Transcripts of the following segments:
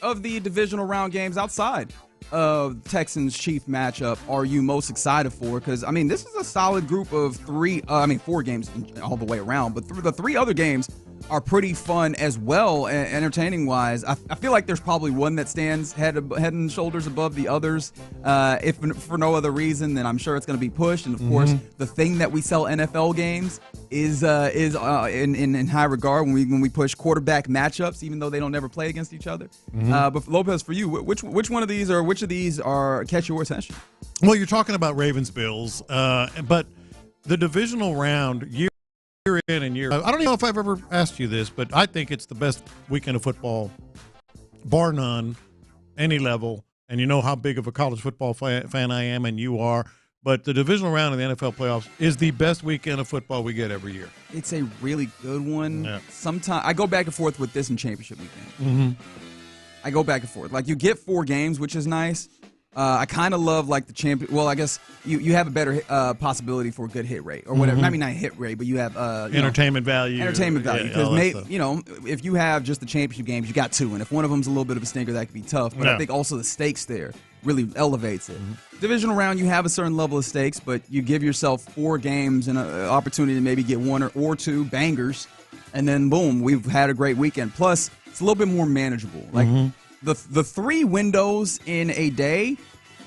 of the divisional round games outside of Texans-Chiefs matchup are you most excited for? Because, I mean, this is a solid group of 4 games all the way around, but the 3 other games are pretty fun as well, entertaining-wise. I feel like there's probably one that stands head and shoulders above the others. If for no other reason, then I'm sure it's going to be pushed. And, of course, the thing that we sell NFL games is in high regard when we push quarterback matchups, even though they don't ever play against each other. But, Lopez, for you, which one of these which of these catch your attention? Well, you're talking about Ravens-Bills, but the divisional round, year in and year out. I don't know if I've ever asked you this, but I think it's the best weekend of football, bar none, any level. And you know how big of a college football fan I am, and you are. But the divisional round of the NFL playoffs is the best weekend of football we get every year. It's a really good one. Yeah. Sometimes I go back and forth with this in championship weekend. I go back and forth. Like, you get 4 games, which is nice. I kind of love, like, the champion. Well, I guess you have a better possibility for a good hit rate or whatever. I mean, not hit rate, but you have entertainment value. Entertainment value. Because if you have just the championship games, you got 2, and if one of them's a little bit of a stinker, that could be tough. But I think also the stakes there really elevates it. Divisional round, you have a certain level of stakes, but you give yourself 4 games and an opportunity to maybe get 1 or 2 bangers, and then boom, we've had a great weekend. Plus, it's a little bit more manageable. Like. The 3 windows in a day.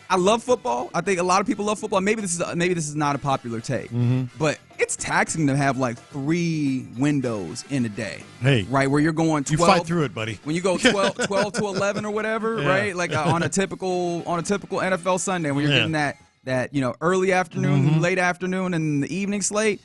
I love football. I think a lot of people love football. Maybe this is not a popular take, but it's taxing to have like 3 windows in a day. Hey, right, where you're going 12. You fight through it, buddy. When you go 12 to 11 or whatever, right? Like on a typical NFL Sunday, when you're getting that early afternoon, late afternoon, and the evening slate.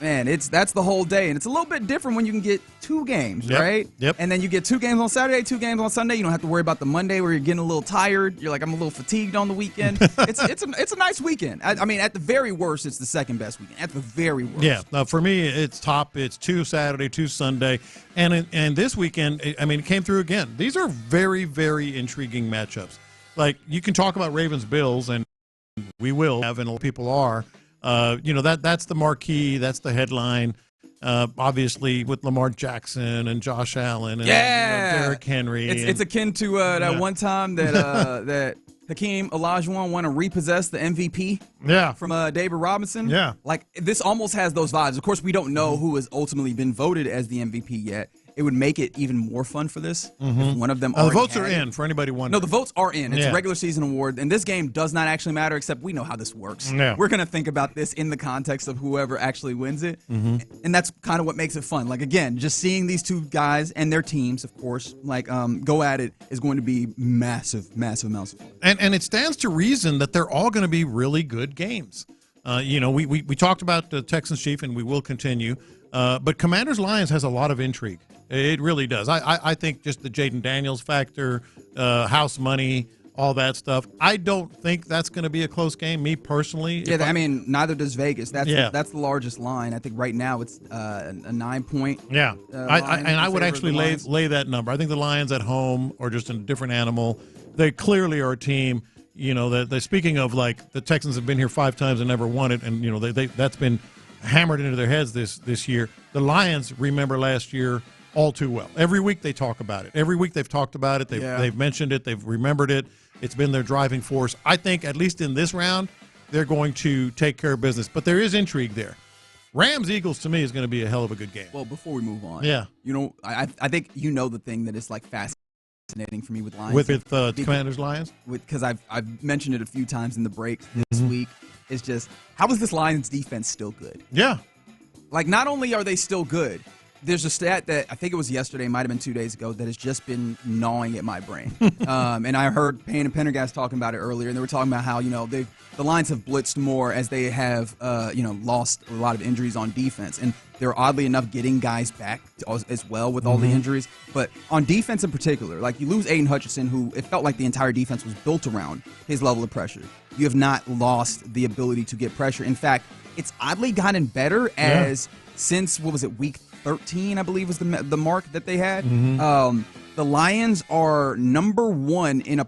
Man, that's the whole day, and it's a little bit different when you can get 2 games, right? Yep. And then you get 2 games on Saturday, 2 games on Sunday. You don't have to worry about the Monday where you're getting a little tired. You're like, I'm a little fatigued on the weekend. It's a nice weekend. I mean, at the very worst, it's the second best weekend. At the very worst. Yeah. For me, it's top. It's 2 Saturday, 2 Sunday, and this weekend, I mean, it came through again. These are very, very intriguing matchups. Like, you can talk about Ravens-Bills, and we will have, and people are. That's the marquee, that's the headline. Obviously, with Lamar Jackson and Josh Allen and Derrick Henry. It's akin to that one time that that Hakeem Olajuwon won and repossessed the MVP from David Robinson. Yeah. Like, this almost has those vibes. Of course, we don't know who has ultimately been voted as the MVP yet. It would make it even more fun for this if one of them the votes are in, for anybody wondering. No, the votes are in. It's a regular season award, and this game does not actually matter, except we know how this works. Yeah. We're going to think about this in the context of whoever actually wins it, and that's kind of what makes it fun. Like, again, just seeing these 2 guys and their teams, of course, like go at it is going to be massive, massive amounts of fun. And it stands to reason that they're all going to be really good games. We talked about the Texans-Chiefs, and we will continue. But Commanders-Lions has a lot of intrigue. It really does. I think just the Jaden Daniels factor, house money, all that stuff. I don't think that's going to be a close game, me personally. Yeah, I mean, neither does Vegas. That's the largest line. I think right now it's a 9-point. Yeah, I would actually lay that number. I think the Lions at home are just a different animal. They clearly are a team. Speaking of, like, the Texans have been here 5 times and never won it, and that's been hammered into their heads this year. The Lions remember last year all too well. Every week they talk about it. Every week they've talked about it. They've mentioned it. They've remembered it. It's been their driving force. I think at least in this round, they're going to take care of business. But there is intrigue there. Rams-Eagles, to me, is going to be a hell of a good game. Well, before we move on, I think the thing that is, like, fascinating for me with Lions. With Commanders-Lions? Because I've mentioned it a few times in the break this week. It's just, how is this Lions defense still good? Yeah. Like, not only are they still good, there's a stat that I think it was yesterday, might have been 2 days ago, that has just been gnawing at my brain. And I heard Payne and Pendergast talking about it earlier, and they were talking about how, the Lions have blitzed more as they have, lost a lot of injuries on defense. And they're oddly enough getting guys back as well with all the injuries. But on defense in particular, like, you lose Aiden Hutchinson, who it felt like the entire defense was built around his level of pressure. You have not lost the ability to get pressure. In fact, it's oddly gotten better since, week 13, I believe, was the mark that they had. The Lions are number 1 in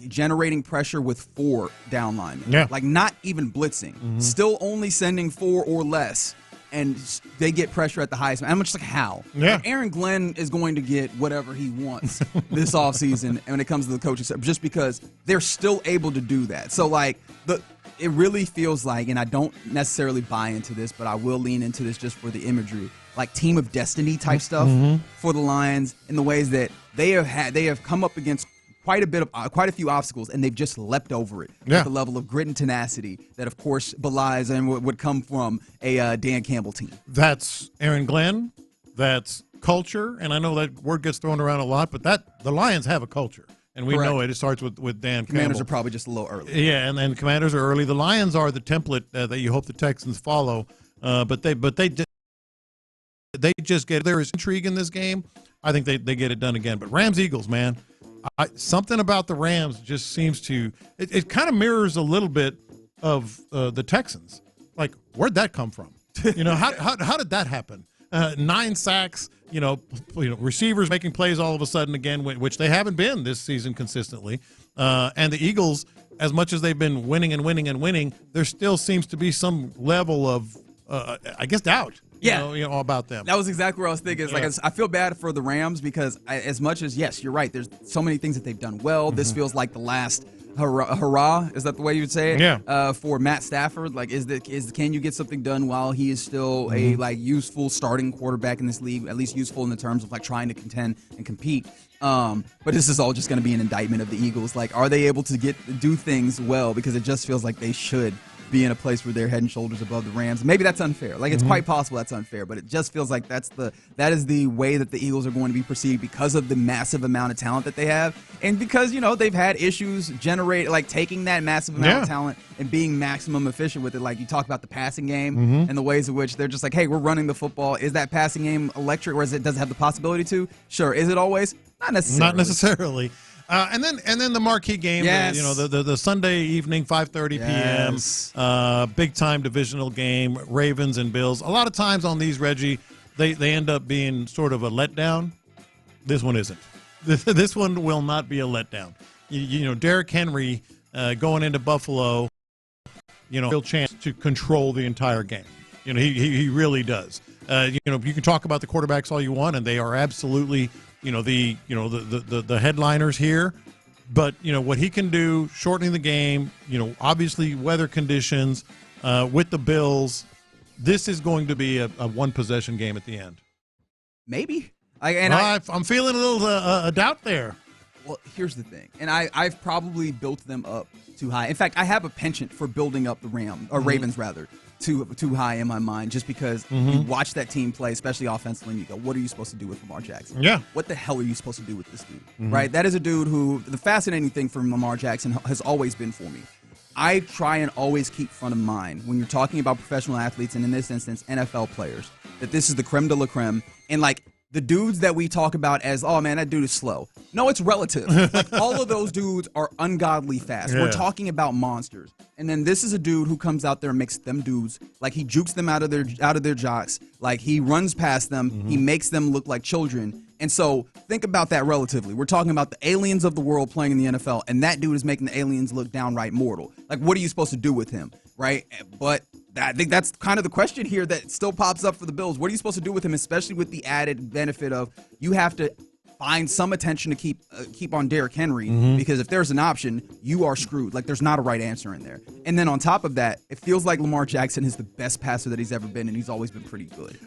generating pressure with 4 down linemen. Yeah. Like, not even blitzing. Still only sending 4 or less and they get pressure at the highest. I'm just like, how? Yeah. Like, Aaron Glenn is going to get whatever he wants this offseason when it comes to the coaching stuff, just because they're still able to do that. So, like, it really feels like, and I don't necessarily buy into this, but I will lean into this just for the imagery, like team of destiny type stuff for the Lions, in the ways that they have come up against quite a few obstacles, and they've just leapt over it at the level of grit and tenacity that, of course, belies and would come from a Dan Campbell team. That's Aaron Glenn. That's culture, and I know that word gets thrown around a lot, but the Lions have a culture, and we know it. It starts with Dan Commanders Campbell. Are probably just a little early. Yeah, and the Commanders are early. The Lions are the template that you hope the Texans follow, but they just get, there is intrigue in this game. I think they get it done again. But Rams-Eagles, man. Something about the Rams just seems to it kind of mirrors a little bit of the Texans. Like, where'd that come from? How did that happen? 9 sacks, receivers making plays all of a sudden again, which they haven't been this season consistently. And the Eagles, as much as they've been winning and winning and winning, there still seems to be some level of doubt. About them. That was exactly what I was thinking. It's like, I feel bad for the Rams because as much as, yes, you're right, there's so many things that they've done well. This feels like the last hurrah. Is that the way you would say it? Yeah. For Matt Stafford, like, can you get something done while he is still a useful starting quarterback in this league, at least useful in the terms of like trying to contend and compete. But this is all just going to be an indictment of the Eagles. Like, are they able to do things well? Because it just feels like they should be in a place where they're head and shoulders above the Rams. Maybe that's unfair. Like, it's quite possible that's unfair, but it just feels like that is the way that the Eagles are going to be perceived because of the massive amount of talent that they have, and because they've had issues taking that massive amount of talent and being maximum efficient with it. Like, you talk about the passing game and the ways in which they're just like, hey, we're running the football. Is that passing game electric, or does it have the possibility to? Sure. Is it always? Not necessarily. Not necessarily. And then the marquee game, the Sunday evening, 5:30 p.m., big-time divisional game, Ravens and Bills. A lot of times on these, Reggie, they end up being sort of a letdown. This one isn't. This one will not be a letdown. Derrick Henry going into Buffalo, real chance to control the entire game. He really does. You can talk about the quarterbacks all you want, and they are absolutely the headliners here, but what he can do, shortening the game, obviously weather conditions with the Bills, this is going to be a one possession game at the end. Maybe. I'm feeling a little doubt there. Well, here's the thing, and I've probably built them up too high. In fact, I have a penchant for building up the Ravens rather. Too high in my mind, just because you watch that team play, especially offensively, and you go, what are you supposed to do with Lamar Jackson? Yeah. What the hell are you supposed to do with this dude? Right? That is a dude who, the fascinating thing from Lamar Jackson has always been for me. I try and always keep front of mind when you're talking about professional athletes, and in this instance, NFL players, that this is the creme de la creme. And like, the dudes that we talk about as, oh man, that dude is slow. No, it's relative. Like, all of those dudes are ungodly fast. We're talking about monsters. And then this is a dude who comes out there and makes them dudes, like, he jukes them out of their jocks, like he runs past them, he makes them look like children. And so think about that relatively. We're talking about the aliens of the world playing in the NFL, and that dude is making the aliens look downright mortal. Like, what are you supposed to do with him, right? But I think that's kind of the question here that still pops up for the Bills. What are you supposed to do with him, especially with the added benefit of you have to find some attention to keep on Derrick Henry, because if there's an option, you are screwed. Like, there's not a right answer in there. And then on top of that, it feels like Lamar Jackson is the best passer that he's ever been, and he's always been pretty good,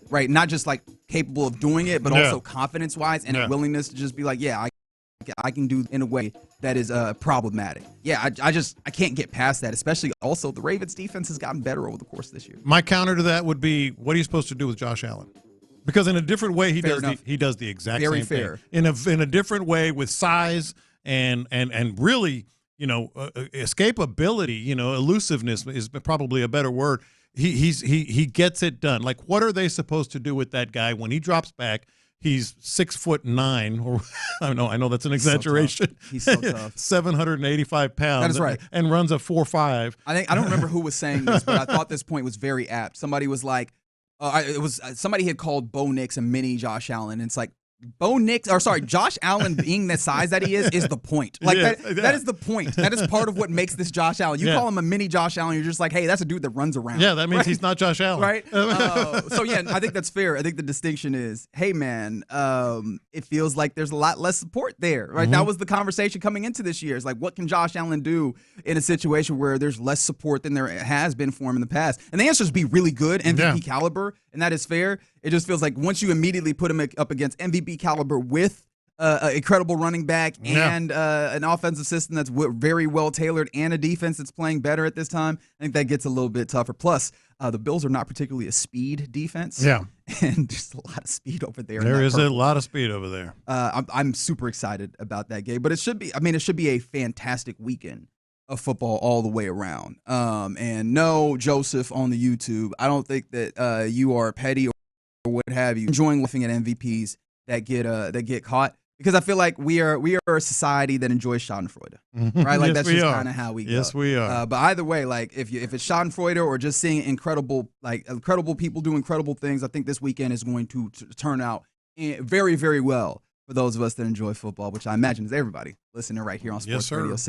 right? Not just like capable of doing it, but also confidence-wise and a willingness to just be like, yeah, I can do in a way that is problematic. Yeah, I can't get past that, especially also the Ravens defense has gotten better over the course of this year. My counter to that would be, what are you supposed to do with Josh Allen? Because in a different way, he does the exact same thing. In a different way, with size and really, escapability, elusiveness is probably a better word. He gets it done. Like, what are they supposed to do with that guy when he drops back? He's 6'9", or I know that's an exaggeration. He's so tough. 785 pounds. That is right. And runs a 4.5. I don't remember who was saying this, but I thought this point was very apt. Somebody was like, somebody had called Bo Nix a mini Josh Allen, and it's like, Josh Allen being the size that he is the point. Like that is the point. That is part of what makes this Josh Allen. You call him a mini Josh Allen, you're just like, hey, that's a dude that runs around. Yeah, that means he's not Josh Allen. Right? So yeah, I think that's fair. I think the distinction is, hey man, it feels like there's a lot less support there. Right? That was the conversation coming into this year. It's like, what can Josh Allen do in a situation where there's less support than there has been for him in the past? And the answer is be really good, MVP caliber, and that is fair. It just feels like once you immediately put him up against MVP caliber with an incredible running back and an offensive system that's very well tailored and a defense that's playing better at this time, I think that gets a little bit tougher. Plus, the Bills are not particularly a speed defense. Yeah. And just a lot of speed over there. There is a lot of speed over there. I'm super excited about that game, but it should be a fantastic weekend of football all the way around. And no, Joseph on the YouTube, I don't think that you are petty or what have you, enjoying laughing at MVPs that get caught, because I feel like we are a society that enjoys Schadenfreude, right? Like that's just kind of how we go. Yes, we are. But either way, like if it's Schadenfreude or just seeing incredible people do incredible things, I think this weekend is going to turn out very, very well for those of us that enjoy football, which I imagine is everybody listening right here on Sports Radio 6.